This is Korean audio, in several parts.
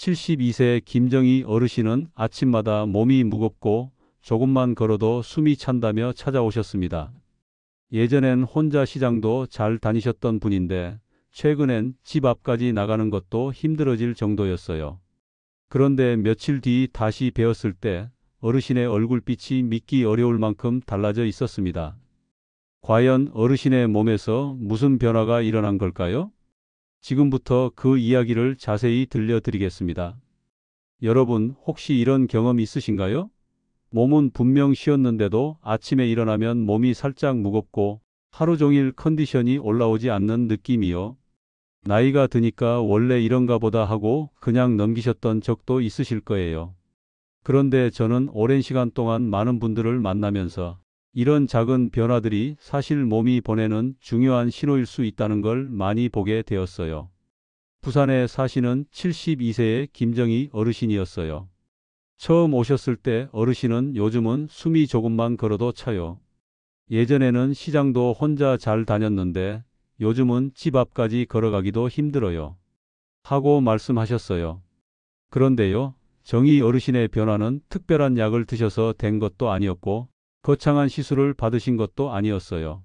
72세 김정희 어르신은 아침마다 몸이 무겁고 조금만 걸어도 숨이 찬다며 찾아오셨습니다. 예전엔 혼자 시장도 잘 다니셨던 분인데 최근엔 집 앞까지 나가는 것도 힘들어질 정도였어요. 그런데 며칠 뒤 다시 뵈었을 때 어르신의 얼굴빛이 믿기 어려울 만큼 달라져 있었습니다. 과연 어르신의 몸에서 무슨 변화가 일어난 걸까요? 지금부터 그 이야기를 자세히 들려드리겠습니다. 여러분, 혹시 이런 경험 있으신가요? 몸은 분명 쉬었는데도 아침에 일어나면 몸이 살짝 무겁고 하루 종일 컨디션이 올라오지 않는 느낌이요. 나이가 드니까 원래 이런가 보다 하고 그냥 넘기셨던 적도 있으실 거예요. 그런데 저는 오랜 시간 동안 많은 분들을 만나면서 이런 작은 변화들이 사실 몸이 보내는 중요한 신호일 수 있다는 걸 많이 보게 되었어요. 부산에 사시는 72세의 김정희 어르신이었어요. 처음 오셨을 때 어르신은 요즘은 숨이 조금만 걸어도 차요. 예전에는 시장도 혼자 잘 다녔는데 요즘은 집 앞까지 걸어가기도 힘들어요. 하고 말씀하셨어요. 그런데요, 정희 어르신의 변화는 특별한 약을 드셔서 된 것도 아니었고 거창한 시술을 받으신 것도 아니었어요.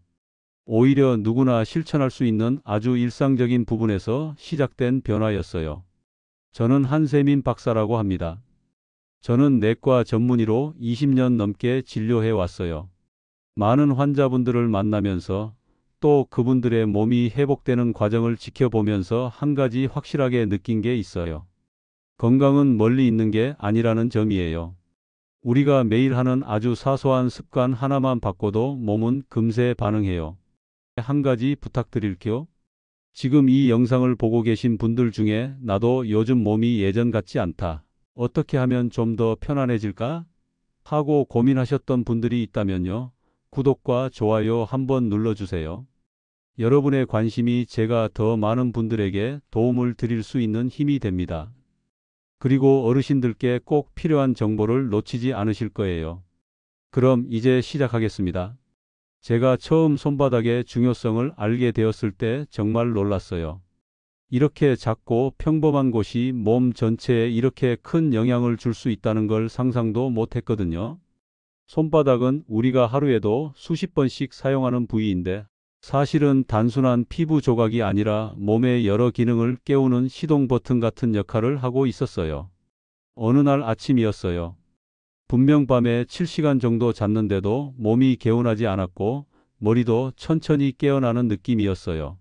오히려 누구나 실천할 수 있는 아주 일상적인 부분에서 시작된 변화였어요. 저는 한세민 박사라고 합니다. 저는 내과 전문의로 20년 넘게 진료해 왔어요. 많은 환자분들을 만나면서 또 그분들의 몸이 회복되는 과정을 지켜보면서 한 가지 확실하게 느낀 게 있어요. 건강은 멀리 있는 게 아니라는 점이에요. 우리가 매일 하는 아주 사소한 습관 하나만 바꿔도 몸은 금세 반응해요. 한 가지 부탁드릴게요. 지금 이 영상을 보고 계신 분들 중에 나도 요즘 몸이 예전 같지 않다. 어떻게 하면 좀 더 편안해질까? 하고 고민하셨던 분들이 있다면요. 구독과 좋아요 한번 눌러주세요. 여러분의 관심이 제가 더 많은 분들에게 도움을 드릴 수 있는 힘이 됩니다. 그리고 어르신들께 꼭 필요한 정보를 놓치지 않으실 거예요. 그럼 이제 시작하겠습니다. 제가 처음 손바닥의 중요성을 알게 되었을 때 정말 놀랐어요. 이렇게 작고 평범한 곳이 몸 전체에 이렇게 큰 영향을 줄 수 있다는 걸 상상도 못했거든요. 손바닥은 우리가 하루에도 수십 번씩 사용하는 부위인데 사실은 단순한 피부 조각이 아니라 몸의 여러 기능을 깨우는 시동 버튼 같은 역할을 하고 있었어요. 어느 날 아침이었어요. 분명 밤에 7시간 정도 잤는데도 몸이 개운하지 않았고 머리도 천천히 깨어나는 느낌이었어요.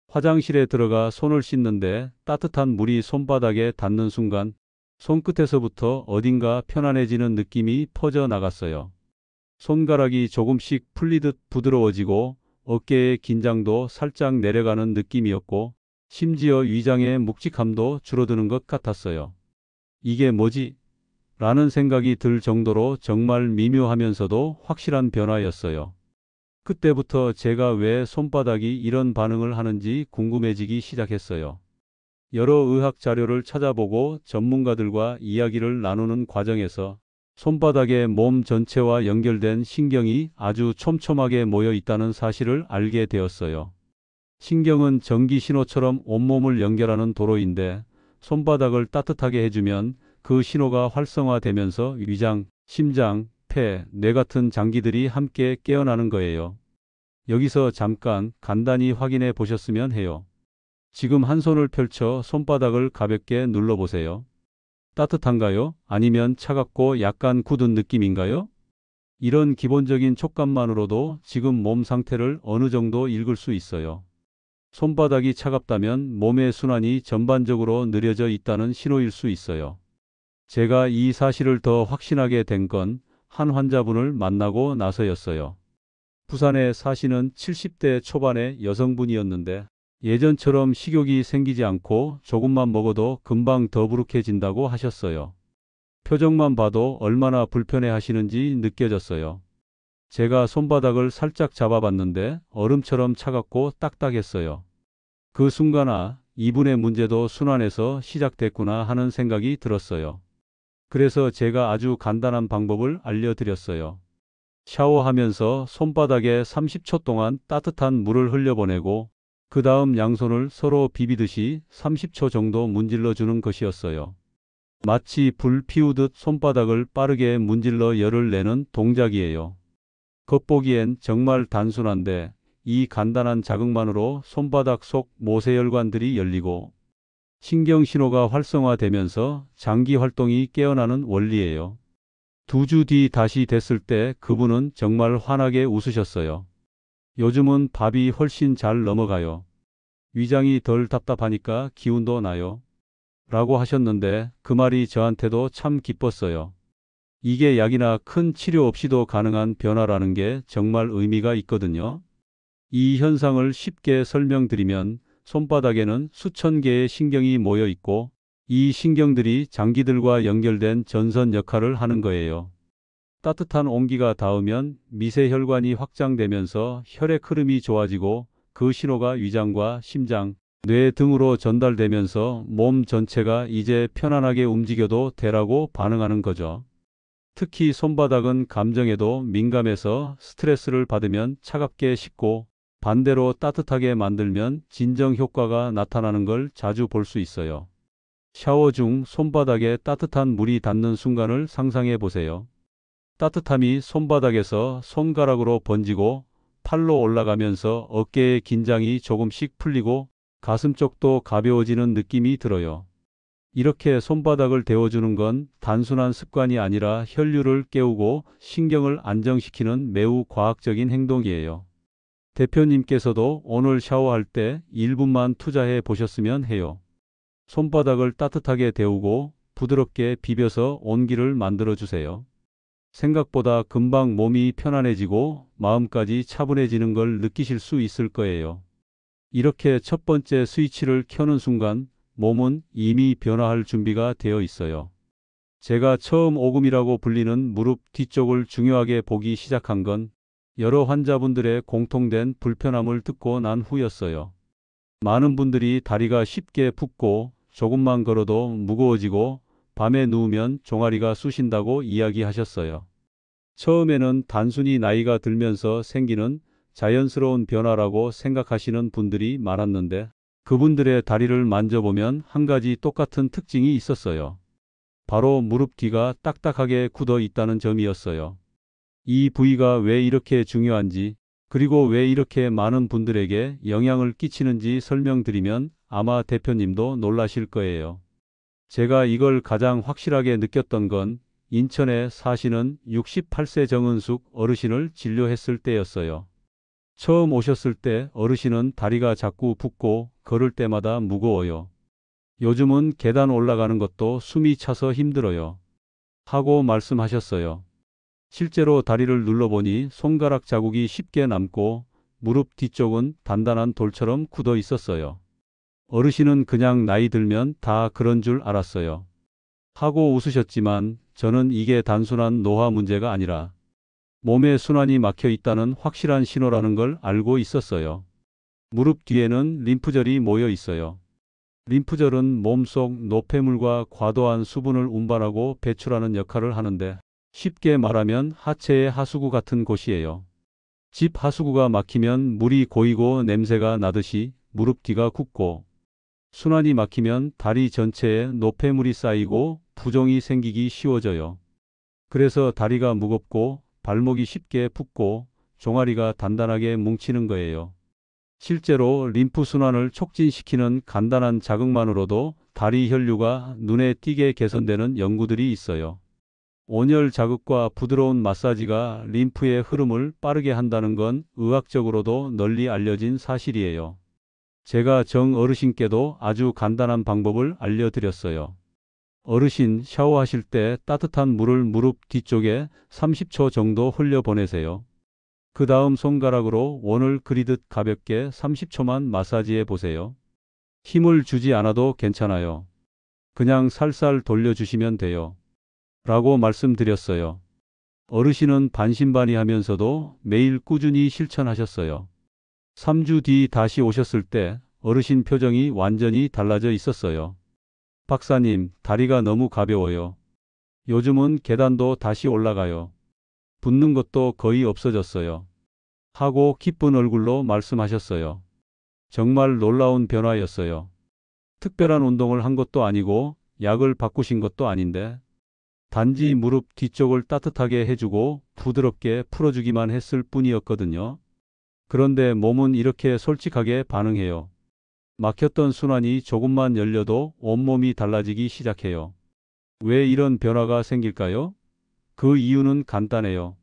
화장실에 들어가 손을 씻는데 따뜻한 물이 손바닥에 닿는 순간 손끝에서부터 어딘가 편안해지는 느낌이 퍼져 나갔어요. 손가락이 조금씩 풀리듯 부드러워지고 어깨의 긴장도 살짝 내려가는 느낌이었고 심지어 위장의 묵직함도 줄어드는 것 같았어요. 이게 뭐지? 라는 생각이 들 정도로 정말 미묘하면서도 확실한 변화였어요. 그때부터 제가 왜 손바닥이 이런 반응을 하는지 궁금해지기 시작했어요. 여러 의학 자료를 찾아보고 전문가들과 이야기를 나누는 과정에서 손바닥의 몸 전체와 연결된 신경이 아주 촘촘하게 모여 있다는 사실을 알게 되었어요. 신경은 전기 신호처럼 온몸을 연결하는 도로인데 손바닥을 따뜻하게 해주면 그 신호가 활성화되면서 위장, 심장, 폐, 뇌 같은 장기들이 함께 깨어나는 거예요. 여기서 잠깐 간단히 확인해 보셨으면 해요. 지금 한 손을 펼쳐 손바닥을 가볍게 눌러보세요. 따뜻한가요? 아니면 차갑고 약간 굳은 느낌인가요? 이런 기본적인 촉감만으로도 지금 몸 상태를 어느 정도 읽을 수 있어요. 손바닥이 차갑다면 몸의 순환이 전반적으로 느려져 있다는 신호일 수 있어요. 제가 이 사실을 더 확신하게 된 건 한 환자분을 만나고 나서였어요. 부산에 사시는 70대 초반의 여성분이었는데 예전처럼 식욕이 생기지 않고 조금만 먹어도 금방 더부룩해진다고 하셨어요. 표정만 봐도 얼마나 불편해 하시는지 느껴졌어요. 제가 손바닥을 살짝 잡아봤는데 얼음처럼 차갑고 딱딱했어요. 그 순간 이분의 문제도 순환에서 시작됐구나 하는 생각이 들었어요. 그래서 제가 아주 간단한 방법을 알려드렸어요. 샤워하면서 손바닥에 30초 동안 따뜻한 물을 흘려보내고 그 다음 양손을 서로 비비듯이 30초 정도 문질러 주는 것이었어요. 마치 불 피우듯 손바닥을 빠르게 문질러 열을 내는 동작이에요. 겉보기엔 정말 단순한데 이 간단한 자극만으로 손바닥 속 모세혈관들이 열리고 신경신호가 활성화되면서 장기 활동이 깨어나는 원리예요. 2주 뒤 다시 됐을 때 그분은 정말 환하게 웃으셨어요. 요즘은 밥이 훨씬 잘 넘어가요. 위장이 덜 답답하니까 기운도 나요. 라고 하셨는데 그 말이 저한테도 참 기뻤어요. 이게 약이나 큰 치료 없이도 가능한 변화라는 게 정말 의미가 있거든요. 이 현상을 쉽게 설명드리면 손바닥에는 수천 개의 신경이 모여 있고 이 신경들이 장기들과 연결된 전선 역할을 하는 거예요. 따뜻한 온기가 닿으면 미세혈관이 확장되면서 혈액 흐름이 좋아지고 그 신호가 위장과 심장, 뇌 등으로 전달되면서 몸 전체가 이제 편안하게 움직여도 되라고 반응하는 거죠. 특히 손바닥은 감정에도 민감해서 스트레스를 받으면 차갑게 식고 반대로 따뜻하게 만들면 진정 효과가 나타나는 걸 자주 볼 수 있어요. 샤워 중 손바닥에 따뜻한 물이 닿는 순간을 상상해 보세요. 따뜻함이 손바닥에서 손가락으로 번지고 팔로 올라가면서 어깨의 긴장이 조금씩 풀리고 가슴 쪽도 가벼워지는 느낌이 들어요. 이렇게 손바닥을 데워주는 건 단순한 습관이 아니라 혈류를 깨우고 신경을 안정시키는 매우 과학적인 행동이에요. 대표님께서도 오늘 샤워할 때 1분만 투자해 보셨으면 해요. 손바닥을 따뜻하게 데우고 부드럽게 비벼서 온기를 만들어 주세요. 생각보다 금방 몸이 편안해지고 마음까지 차분해지는 걸 느끼실 수 있을 거예요. 이렇게 첫 번째 스위치를 켜는 순간 몸은 이미 변화할 준비가 되어 있어요. 제가 처음 오금이라고 불리는 무릎 뒤쪽을 중요하게 보기 시작한 건 여러 환자분들의 공통된 불편함을 듣고 난 후였어요. 많은 분들이 다리가 쉽게 붓고 조금만 걸어도 무거워지고 밤에 누우면 종아리가 쑤신다고 이야기하셨어요. 처음에는 단순히 나이가 들면서 생기는 자연스러운 변화라고 생각하시는 분들이 많았는데 그분들의 다리를 만져보면 한 가지 똑같은 특징이 있었어요. 바로 무릎 뒤가 딱딱하게 굳어 있다는 점이었어요. 이 부위가 왜 이렇게 중요한지 그리고 왜 이렇게 많은 분들에게 영향을 끼치는지 설명드리면 아마 대표님도 놀라실 거예요. 제가 이걸 가장 확실하게 느꼈던 건 인천에 사시는 68세 정은숙 어르신을 진료했을 때였어요. 처음 오셨을 때 어르신은 다리가 자꾸 붓고 걸을 때마다 무거워요. 요즘은 계단 올라가는 것도 숨이 차서 힘들어요. 하고 말씀하셨어요. 실제로 다리를 눌러보니 손가락 자국이 쉽게 남고 무릎 뒤쪽은 단단한 돌처럼 굳어 있었어요. 어르신은 그냥 나이 들면 다 그런 줄 알았어요. 하고 웃으셨지만 저는 이게 단순한 노화 문제가 아니라 몸의 순환이 막혀 있다는 확실한 신호라는 걸 알고 있었어요. 무릎 뒤에는 림프절이 모여 있어요. 림프절은 몸속 노폐물과 과도한 수분을 운반하고 배출하는 역할을 하는데 쉽게 말하면 하체의 하수구 같은 곳이에요. 집 하수구가 막히면 물이 고이고 냄새가 나듯이 무릎 뒤가 굳고 순환이 막히면 다리 전체에 노폐물이 쌓이고 부종이 생기기 쉬워져요. 그래서 다리가 무겁고 발목이 쉽게 붓고 종아리가 단단하게 뭉치는 거예요. 실제로 림프 순환을 촉진시키는 간단한 자극만으로도 다리 혈류가 눈에 띄게 개선되는 연구들이 있어요. 온열 자극과 부드러운 마사지가 림프의 흐름을 빠르게 한다는 건 의학적으로도 널리 알려진 사실이에요. 제가 정 어르신께도 아주 간단한 방법을 알려드렸어요. 어르신 샤워하실 때 따뜻한 물을 무릎 뒤쪽에 30초 정도 흘려보내세요. 그 다음 손가락으로 원을 그리듯 가볍게 30초만 마사지해 보세요. 힘을 주지 않아도 괜찮아요. 그냥 살살 돌려주시면 돼요. 라고 말씀드렸어요. 어르신은 반신반의하면서도 매일 꾸준히 실천하셨어요. 3주 뒤 다시 오셨을 때 어르신 표정이 완전히 달라져 있었어요. 박사님, 다리가 너무 가벼워요. 요즘은 계단도 다시 올라가요. 붓는 것도 거의 없어졌어요. 하고 기쁜 얼굴로 말씀하셨어요. 정말 놀라운 변화였어요. 특별한 운동을 한 것도 아니고 약을 바꾸신 것도 아닌데. 단지 무릎 뒤쪽을 따뜻하게 해주고 부드럽게 풀어주기만 했을 뿐이었거든요. 그런데 몸은 이렇게 솔직하게 반응해요. 막혔던 순환이 조금만 열려도 온몸이 달라지기 시작해요. 왜 이런 변화가 생길까요? 그 이유는 간단해요.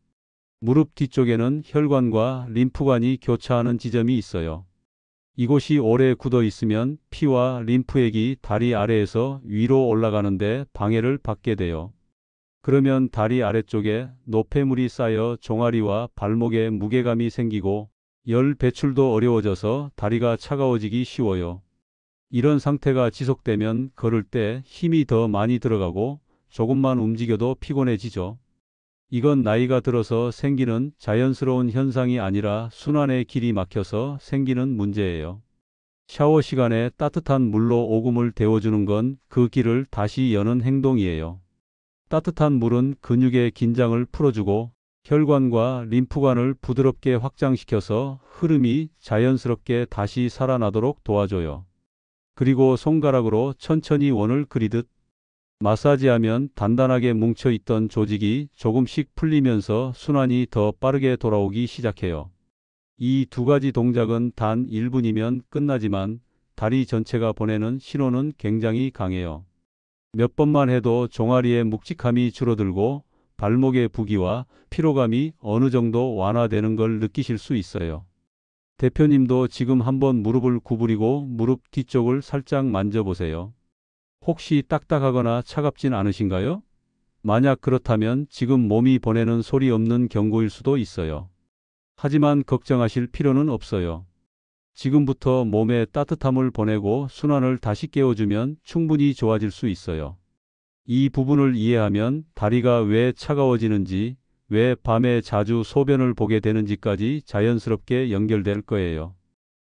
무릎 뒤쪽에는 혈관과 림프관이 교차하는 지점이 있어요. 이곳이 오래 굳어 있으면 피와 림프액이 다리 아래에서 위로 올라가는데 방해를 받게 돼요. 그러면 다리 아래쪽에 노폐물이 쌓여 종아리와 발목에 무게감이 생기고 열 배출도 어려워져서 다리가 차가워지기 쉬워요. 이런 상태가 지속되면 걸을 때 힘이 더 많이 들어가고 조금만 움직여도 피곤해지죠. 이건 나이가 들어서 생기는 자연스러운 현상이 아니라 순환의 길이 막혀서 생기는 문제예요. 샤워 시간에 따뜻한 물로 오금을 데워주는 건 그 길을 다시 여는 행동이에요. 따뜻한 물은 근육의 긴장을 풀어주고 혈관과 림프관을 부드럽게 확장시켜서 흐름이 자연스럽게 다시 살아나도록 도와줘요. 그리고 손가락으로 천천히 원을 그리듯 마사지하면 단단하게 뭉쳐있던 조직이 조금씩 풀리면서 순환이 더 빠르게 돌아오기 시작해요. 이 두 가지 동작은 단 1분이면 끝나지만 다리 전체가 보내는 신호는 굉장히 강해요. 몇 번만 해도 종아리의 묵직함이 줄어들고 발목의 부기와 피로감이 어느 정도 완화되는 걸 느끼실 수 있어요. 대표님도 지금 한번 무릎을 구부리고 무릎 뒤쪽을 살짝 만져보세요. 혹시 딱딱하거나 차갑진 않으신가요? 만약 그렇다면 지금 몸이 보내는 소리 없는 경고일 수도 있어요. 하지만 걱정하실 필요는 없어요. 지금부터 몸에 따뜻함을 보내고 순환을 다시 깨워주면 충분히 좋아질 수 있어요. 이 부분을 이해하면 다리가 왜 차가워지는지, 왜 밤에 자주 소변을 보게 되는지까지 자연스럽게 연결될 거예요.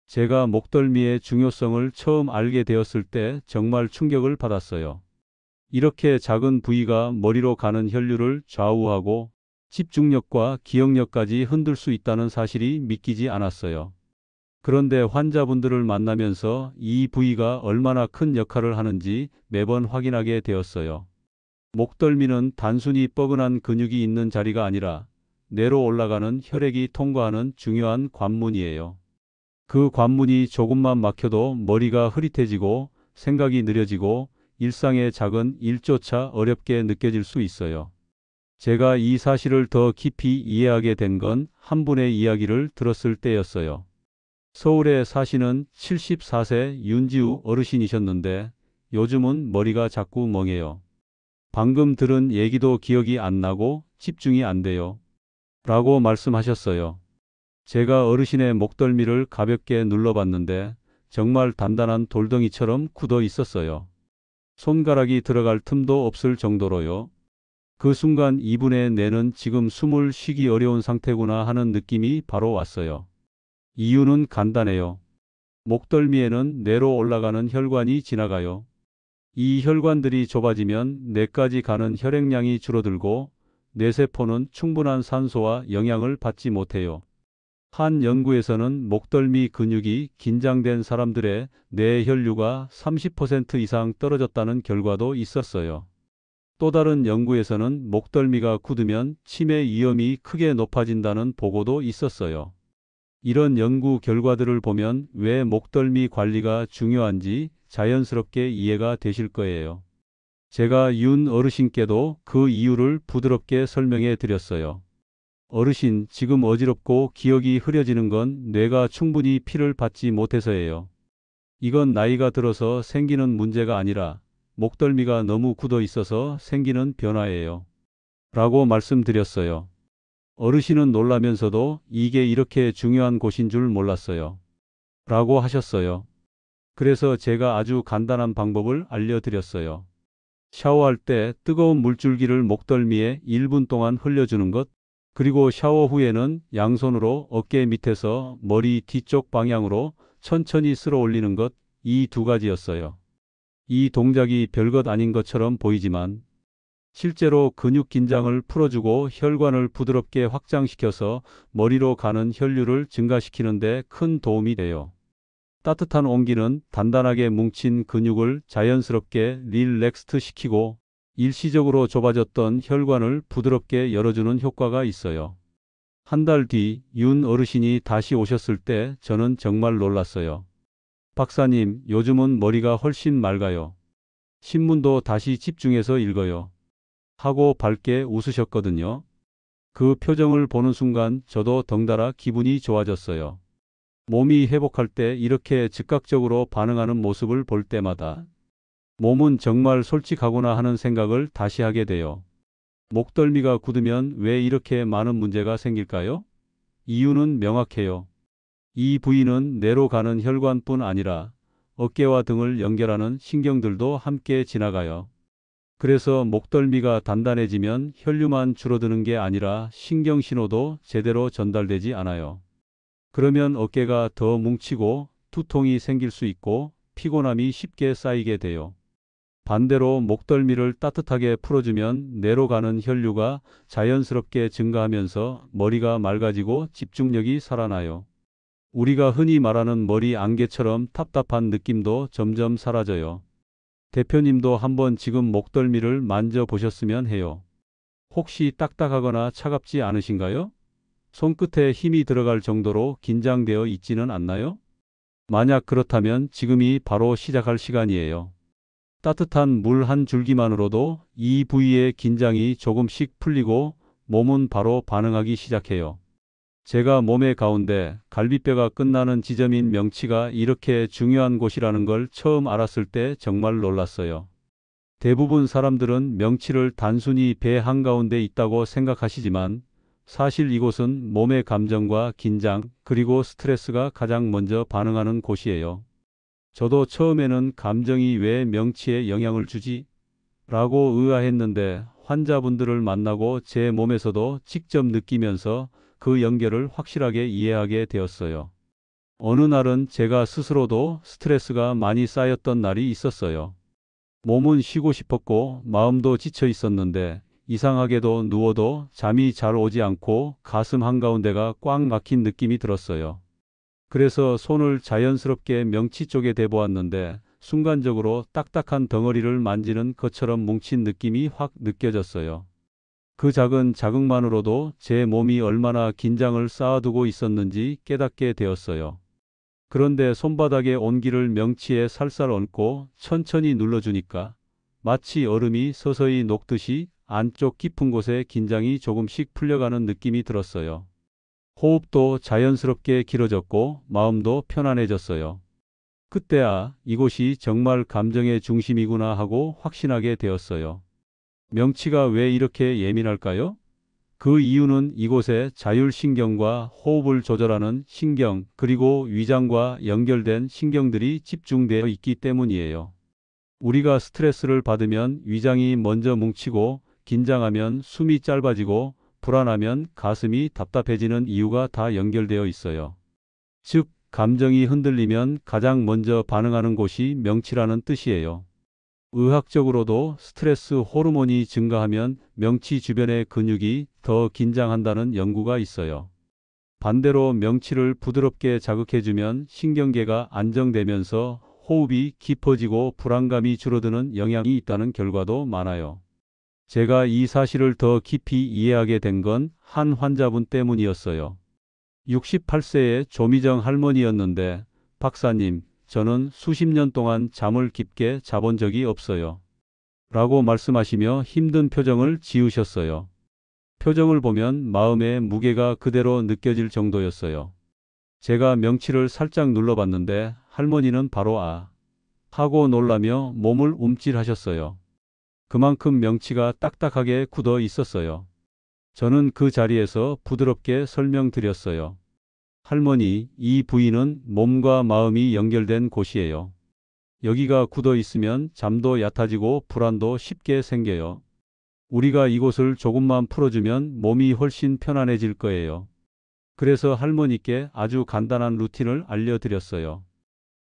제가 목덜미의 중요성을 처음 알게 되었을 때 정말 충격을 받았어요. 이렇게 작은 부위가 머리로 가는 혈류를 좌우하고 집중력과 기억력까지 흔들 수 있다는 사실이 믿기지 않았어요. 그런데 환자분들을 만나면서 이 부위가 얼마나 큰 역할을 하는지 매번 확인하게 되었어요. 목덜미는 단순히 뻐근한 근육이 있는 자리가 아니라 뇌로 올라가는 혈액이 통과하는 중요한 관문이에요. 그 관문이 조금만 막혀도 머리가 흐릿해지고 생각이 느려지고 일상의 작은 일조차 어렵게 느껴질 수 있어요. 제가 이 사실을 더 깊이 이해하게 된 건 한 분의 이야기를 들었을 때였어요. 서울에 사시는 74세 윤지우 어르신이셨는데 요즘은 머리가 자꾸 멍해요. 방금 들은 얘기도 기억이 안 나고 집중이 안 돼요. 라고 말씀하셨어요. 제가 어르신의 목덜미를 가볍게 눌러봤는데 정말 단단한 돌덩이처럼 굳어 있었어요. 손가락이 들어갈 틈도 없을 정도로요. 그 순간 이분의 뇌는 지금 숨을 쉬기 어려운 상태구나 하는 느낌이 바로 왔어요. 이유는 간단해요. 목덜미에는 뇌로 올라가는 혈관이 지나가요. 이 혈관들이 좁아지면 뇌까지 가는 혈액량이 줄어들고 뇌세포는 충분한 산소와 영양을 받지 못해요. 한 연구에서는 목덜미 근육이 긴장된 사람들의 뇌 혈류가 30% 이상 떨어졌다는 결과도 있었어요. 또 다른 연구에서는 목덜미가 굳으면 치매 위험이 크게 높아진다는 보고도 있었어요. 이런 연구 결과들을 보면 왜 목덜미 관리가 중요한지 자연스럽게 이해가 되실 거예요. 제가 윤 어르신께도 그 이유를 부드럽게 설명해 드렸어요. 어르신, 지금 어지럽고 기억이 흐려지는 건 뇌가 충분히 피를 받지 못해서예요. 이건 나이가 들어서 생기는 문제가 아니라 목덜미가 너무 굳어 있어서 생기는 변화예요. 라고 말씀드렸어요. 어르신은 놀라면서도 이게 이렇게 중요한 곳인 줄 몰랐어요. 라고 하셨어요. 그래서 제가 아주 간단한 방법을 알려드렸어요. 샤워할 때 뜨거운 물줄기를 목덜미에 1분 동안 흘려주는 것, 그리고 샤워 후에는 양손으로 어깨 밑에서 머리 뒤쪽 방향으로 천천히 쓸어 올리는 것, 이 두 가지였어요. 이 동작이 별것 아닌 것처럼 보이지만 실제로 근육 긴장을 풀어주고 혈관을 부드럽게 확장시켜서 머리로 가는 혈류를 증가시키는 데 큰 도움이 돼요. 따뜻한 온기는 단단하게 뭉친 근육을 자연스럽게 릴렉스트 시키고 일시적으로 좁아졌던 혈관을 부드럽게 열어주는 효과가 있어요. 한 달 뒤 윤 어르신이 다시 오셨을 때 저는 정말 놀랐어요. 박사님, 요즘은 머리가 훨씬 맑아요. 신문도 다시 집중해서 읽어요. 하고 밝게 웃으셨거든요. 그 표정을 보는 순간 저도 덩달아 기분이 좋아졌어요. 몸이 회복할 때 이렇게 즉각적으로 반응하는 모습을 볼 때마다 몸은 정말 솔직하구나 하는 생각을 다시 하게 돼요. 목덜미가 굳으면 왜 이렇게 많은 문제가 생길까요? 이유는 명확해요. 이 부위는 뇌로 가는 혈관뿐 아니라 어깨와 등을 연결하는 신경들도 함께 지나가요. 그래서 목덜미가 단단해지면 혈류만 줄어드는 게 아니라 신경신호도 제대로 전달되지 않아요. 그러면 어깨가 더 뭉치고 두통이 생길 수 있고 피곤함이 쉽게 쌓이게 돼요. 반대로 목덜미를 따뜻하게 풀어주면 뇌로 가는 혈류가 자연스럽게 증가하면서 머리가 맑아지고 집중력이 살아나요. 우리가 흔히 말하는 머리 안개처럼 답답한 느낌도 점점 사라져요. 대표님도 한번 지금 목덜미를 만져보셨으면 해요. 혹시 딱딱하거나 차갑지 않으신가요? 손끝에 힘이 들어갈 정도로 긴장되어 있지는 않나요? 만약 그렇다면 지금이 바로 시작할 시간이에요. 따뜻한 물 한 줄기만으로도 이 부위의 긴장이 조금씩 풀리고 몸은 바로 반응하기 시작해요. 제가 몸의 가운데 갈비뼈가 끝나는 지점인 명치가 이렇게 중요한 곳이라는 걸 처음 알았을 때 정말 놀랐어요. 대부분 사람들은 명치를 단순히 배 한가운데 있다고 생각하시지만 사실 이곳은 몸의 감정과 긴장 그리고 스트레스가 가장 먼저 반응하는 곳이에요. 저도 처음에는 감정이 왜 명치에 영향을 주지? 라고 의아했는데 환자분들을 만나고 제 몸에서도 직접 느끼면서 그 연결을 확실하게 이해하게 되었어요. 어느 날은 제가 스스로도 스트레스가 많이 쌓였던 날이 있었어요. 몸은 쉬고 싶었고 마음도 지쳐 있었는데 이상하게도 누워도 잠이 잘 오지 않고 가슴 한가운데가 꽉 막힌 느낌이 들었어요. 그래서 손을 자연스럽게 명치 쪽에 대보았는데 순간적으로 딱딱한 덩어리를 만지는 것처럼 뭉친 느낌이 확 느껴졌어요. 그 작은 자극만으로도 제 몸이 얼마나 긴장을 쌓아두고 있었는지 깨닫게 되었어요. 그런데 손바닥의 온기를 명치에 살살 얹고 천천히 눌러주니까 마치 얼음이 서서히 녹듯이 안쪽 깊은 곳에 긴장이 조금씩 풀려가는 느낌이 들었어요. 호흡도 자연스럽게 길어졌고 마음도 편안해졌어요. 그때야 이곳이 정말 감정의 중심이구나 하고 확신하게 되었어요. 명치가 왜 이렇게 예민할까요? 그 이유는 이곳에 자율신경과 호흡을 조절하는 신경 그리고 위장과 연결된 신경들이 집중되어 있기 때문이에요. 우리가 스트레스를 받으면 위장이 먼저 뭉치고 긴장하면 숨이 짧아지고 불안하면 가슴이 답답해지는 이유가 다 연결되어 있어요. 즉, 감정이 흔들리면 가장 먼저 반응하는 곳이 명치라는 뜻이에요. 의학적으로도 스트레스 호르몬이 증가하면 명치 주변의 근육이 더 긴장한다는 연구가 있어요. 반대로 명치를 부드럽게 자극해주면 신경계가 안정되면서 호흡이 깊어지고 불안감이 줄어드는 영향이 있다는 결과도 많아요. 제가 이 사실을 더 깊이 이해하게 된 건 한 환자분 때문이었어요. 68세의 조미정 할머니였는데, 박사님, 저는 수십 년 동안 잠을 깊게 자본 적이 없어요. 라고 말씀하시며 힘든 표정을 지으셨어요. 표정을 보면 마음의 무게가 그대로 느껴질 정도였어요. 제가 명치를 살짝 눌러봤는데 할머니는 바로 하고 놀라며 몸을 움찔하셨어요. 그만큼 명치가 딱딱하게 굳어 있었어요. 저는 그 자리에서 부드럽게 설명드렸어요. 할머니, 이 부위는 몸과 마음이 연결된 곳이에요. 여기가 굳어 있으면 잠도 얕아지고 불안도 쉽게 생겨요. 우리가 이곳을 조금만 풀어주면 몸이 훨씬 편안해질 거예요. 그래서 할머니께 아주 간단한 루틴을 알려드렸어요.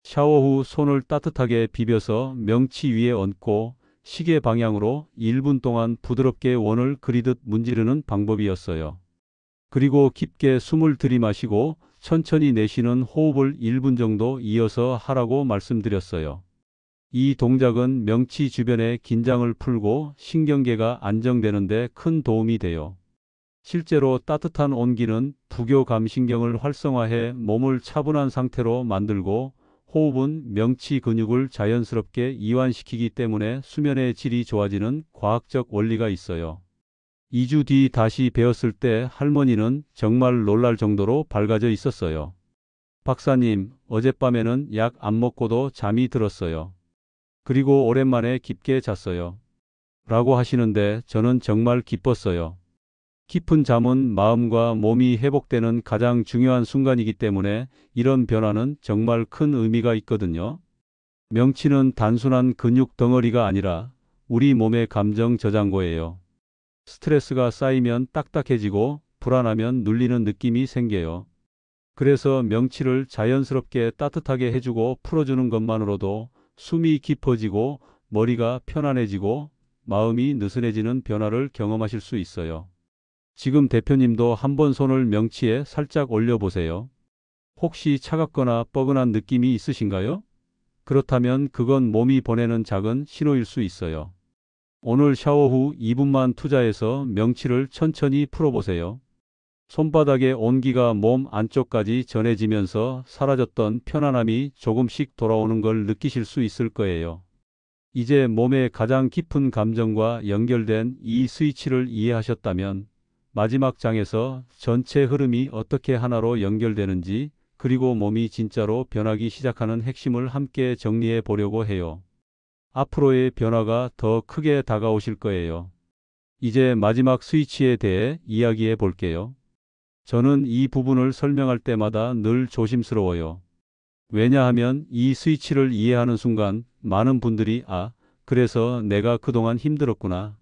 샤워 후 손을 따뜻하게 비벼서 명치 위에 얹고 시계 방향으로 1분 동안 부드럽게 원을 그리듯 문지르는 방법이었어요. 그리고 깊게 숨을 들이마시고 천천히 내쉬는 호흡을 1분 정도 이어서 하라고 말씀드렸어요. 이 동작은 명치 주변의 긴장을 풀고 신경계가 안정되는 데 큰 도움이 돼요. 실제로 따뜻한 온기는 부교감신경을 활성화해 몸을 차분한 상태로 만들고, 호흡은 명치 근육을 자연스럽게 이완시키기 때문에 수면의 질이 좋아지는 과학적 원리가 있어요. 2주 뒤 다시 배웠을 때 할머니는 정말 놀랄 정도로 밝아져 있었어요. 박사님, 어젯밤에는 약 안 먹고도 잠이 들었어요. 그리고 오랜만에 깊게 잤어요. 라고 하시는데 저는 정말 기뻤어요. 깊은 잠은 마음과 몸이 회복되는 가장 중요한 순간이기 때문에 이런 변화는 정말 큰 의미가 있거든요. 명치는 단순한 근육 덩어리가 아니라 우리 몸의 감정 저장고예요. 스트레스가 쌓이면 딱딱해지고 불안하면 눌리는 느낌이 생겨요. 그래서 명치를 자연스럽게 따뜻하게 해주고 풀어주는 것만으로도 숨이 깊어지고 머리가 편안해지고 마음이 느슨해지는 변화를 경험하실 수 있어요. 지금 대표님도 한번 손을 명치에 살짝 올려보세요. 혹시 차갑거나 뻐근한 느낌이 있으신가요? 그렇다면 그건 몸이 보내는 작은 신호일 수 있어요. 오늘 샤워 후 2분만 투자해서 명치를 천천히 풀어보세요. 손바닥의 온기가 몸 안쪽까지 전해지면서 사라졌던 편안함이 조금씩 돌아오는 걸 느끼실 수 있을 거예요. 이제 몸의 가장 깊은 감정과 연결된 이 스위치를 이해하셨다면 마지막 장에서 전체 흐름이 어떻게 하나로 연결되는지, 그리고 몸이 진짜로 변하기 시작하는 핵심을 함께 정리해 보려고 해요. 앞으로의 변화가 더 크게 다가오실 거예요. 이제 마지막 스위치에 대해 이야기해 볼게요. 저는 이 부분을 설명할 때마다 늘 조심스러워요. 왜냐하면 이 스위치를 이해하는 순간 많은 분들이 그래서 내가 그동안 힘들었구나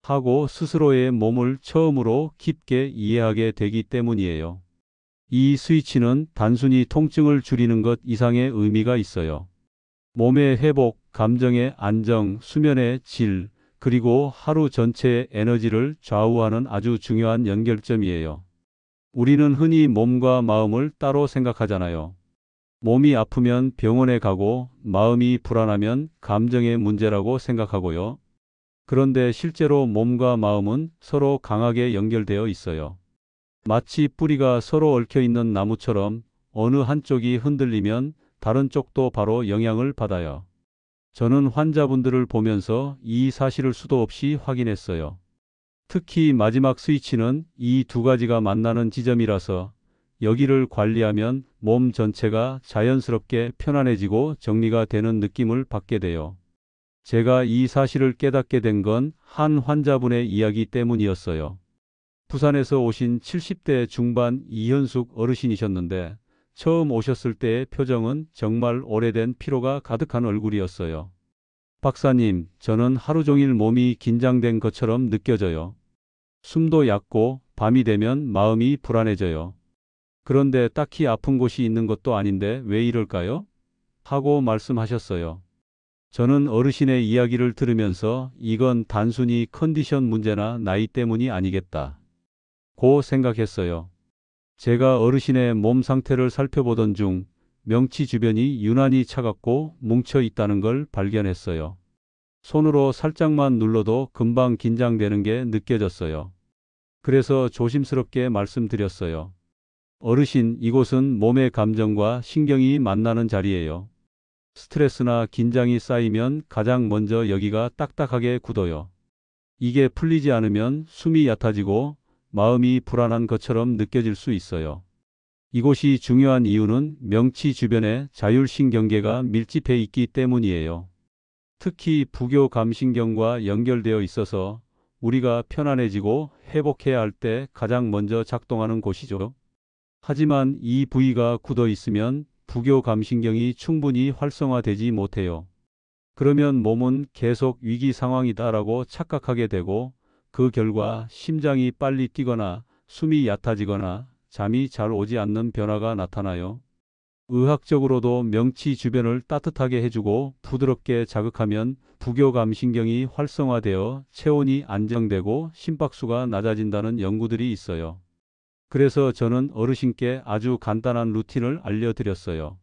하고 스스로의 몸을 처음으로 깊게 이해하게 되기 때문이에요. 이 스위치는 단순히 통증을 줄이는 것 이상의 의미가 있어요. 몸의 회복, 감정의 안정, 수면의 질, 그리고 하루 전체의 에너지를 좌우하는 아주 중요한 연결점이에요. 우리는 흔히 몸과 마음을 따로 생각하잖아요. 몸이 아프면 병원에 가고 마음이 불안하면 감정의 문제라고 생각하고요. 그런데 실제로 몸과 마음은 서로 강하게 연결되어 있어요. 마치 뿌리가 서로 얽혀 있는 나무처럼 어느 한쪽이 흔들리면 다른 쪽도 바로 영향을 받아요. 저는 환자분들을 보면서 이 사실을 수도 없이 확인했어요. 특히 마지막 스위치는 이 두 가지가 만나는 지점이라서 여기를 관리하면 몸 전체가 자연스럽게 편안해지고 정리가 되는 느낌을 받게 돼요. 제가 이 사실을 깨닫게 된 건 한 환자분의 이야기 때문이었어요. 부산에서 오신 70대 중반 이현숙 어르신이셨는데 처음 오셨을 때의 표정은 정말 오래된 피로가 가득한 얼굴이었어요. 박사님, 저는 하루 종일 몸이 긴장된 것처럼 느껴져요. 숨도 얕고 밤이 되면 마음이 불안해져요. 그런데 딱히 아픈 곳이 있는 것도 아닌데 왜 이럴까요? 하고 말씀하셨어요. 저는 어르신의 이야기를 들으면서 이건 단순히 컨디션 문제나 나이 때문이 아니겠다 고 생각했어요. 제가 어르신의 몸 상태를 살펴보던 중 명치 주변이 유난히 차갑고 뭉쳐 있다는 걸 발견했어요. 손으로 살짝만 눌러도 금방 긴장되는 게 느껴졌어요. 그래서 조심스럽게 말씀드렸어요. 어르신, 이곳은 몸의 감정과 신경이 만나는 자리예요. 스트레스나 긴장이 쌓이면 가장 먼저 여기가 딱딱하게 굳어요. 이게 풀리지 않으면 숨이 얕아지고 마음이 불안한 것처럼 느껴질 수 있어요. 이곳이 중요한 이유는 명치 주변에 자율신경계가 밀집해 있기 때문이에요. 특히 부교감신경과 연결되어 있어서 우리가 편안해지고 회복해야 할 때 가장 먼저 작동하는 곳이죠. 하지만 이 부위가 굳어 있으면 부교감신경이 충분히 활성화되지 못해요. 그러면 몸은 계속 위기 상황이다라고 착각하게 되고 그 결과 심장이 빨리 뛰거나 숨이 얕아지거나 잠이 잘 오지 않는 변화가 나타나요. 의학적으로도 명치 주변을 따뜻하게 해주고 부드럽게 자극하면 부교감신경이 활성화되어 체온이 안정되고 심박수가 낮아진다는 연구들이 있어요. 그래서 저는 어르신께 아주 간단한 루틴을 알려드렸어요.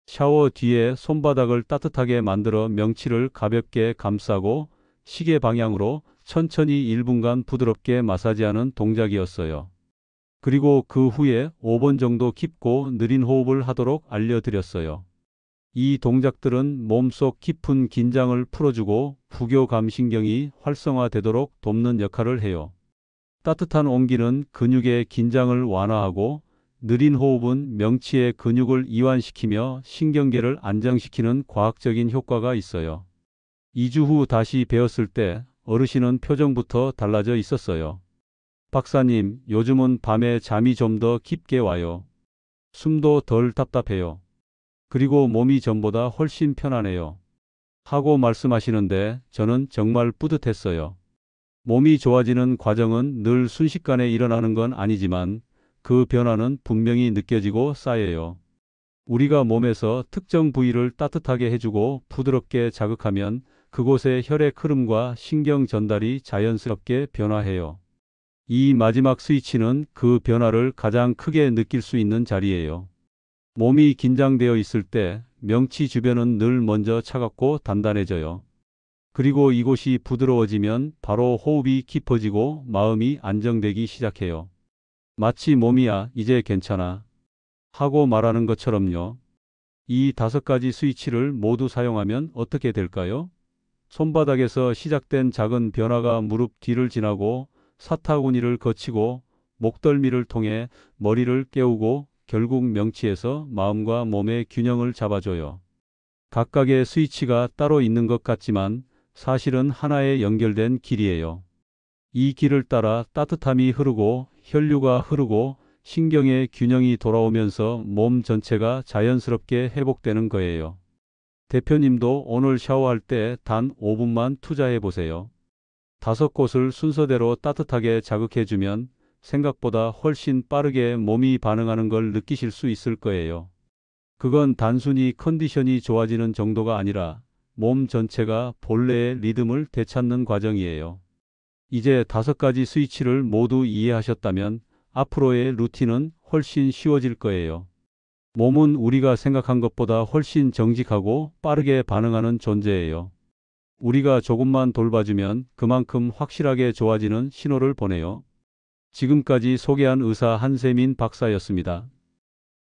샤워 뒤에 손바닥을 따뜻하게 만들어 명치를 가볍게 감싸고 시계 방향으로 천천히 1분간 부드럽게 마사지하는 동작이었어요. 그리고 그 후에 5번 정도 깊고 느린 호흡을 하도록 알려드렸어요. 이 동작들은 몸속 깊은 긴장을 풀어주고 부교감신경이 활성화되도록 돕는 역할을 해요. 따뜻한 온기는 근육의 긴장을 완화하고 느린 호흡은 명치의 근육을 이완시키며 신경계를 안정시키는 과학적인 효과가 있어요. 2주 후 다시 배웠을 때 어르신은 표정부터 달라져 있었어요. 박사님, 요즘은 밤에 잠이 좀 더 깊게 와요. 숨도 덜 답답해요. 그리고 몸이 전보다 훨씬 편안해요. 하고 말씀하시는데 저는 정말 뿌듯했어요. 몸이 좋아지는 과정은 늘 순식간에 일어나는 건 아니지만 그 변화는 분명히 느껴지고 쌓여요. 우리가 몸에서 특정 부위를 따뜻하게 해주고 부드럽게 자극하면 그곳의 혈액 흐름과 신경 전달이 자연스럽게 변화해요. 이 마지막 스위치는 그 변화를 가장 크게 느낄 수 있는 자리예요. 몸이 긴장되어 있을 때 명치 주변은 늘 먼저 차갑고 단단해져요. 그리고 이곳이 부드러워지면 바로 호흡이 깊어지고 마음이 안정되기 시작해요. 마치 몸이야, 이제 괜찮아 하고 말하는 것처럼요. 이 5가지 스위치를 모두 사용하면 어떻게 될까요? 손바닥에서 시작된 작은 변화가 무릎 뒤를 지나고 사타구니를 거치고 목덜미를 통해 머리를 깨우고 결국 명치에서 마음과 몸의 균형을 잡아줘요. 각각의 스위치가 따로 있는 것 같지만 사실은 하나의 연결된 길이에요. 이 길을 따라 따뜻함이 흐르고 혈류가 흐르고 신경의 균형이 돌아오면서 몸 전체가 자연스럽게 회복되는 거예요. 대표님도 오늘 샤워할 때 단 5분만 투자해 보세요. 5곳을 순서대로 따뜻하게 자극해주면 생각보다 훨씬 빠르게 몸이 반응하는 걸 느끼실 수 있을 거예요. 그건 단순히 컨디션이 좋아지는 정도가 아니라 몸 전체가 본래의 리듬을 되찾는 과정이에요. 이제 5가지 스위치를 모두 이해하셨다면 앞으로의 루틴은 훨씬 쉬워질 거예요. 몸은 우리가 생각한 것보다 훨씬 정직하고 빠르게 반응하는 존재예요. 우리가 조금만 돌봐주면 그만큼 확실하게 좋아지는 신호를 보내요. 지금까지 소개한 의사 한세민 박사였습니다.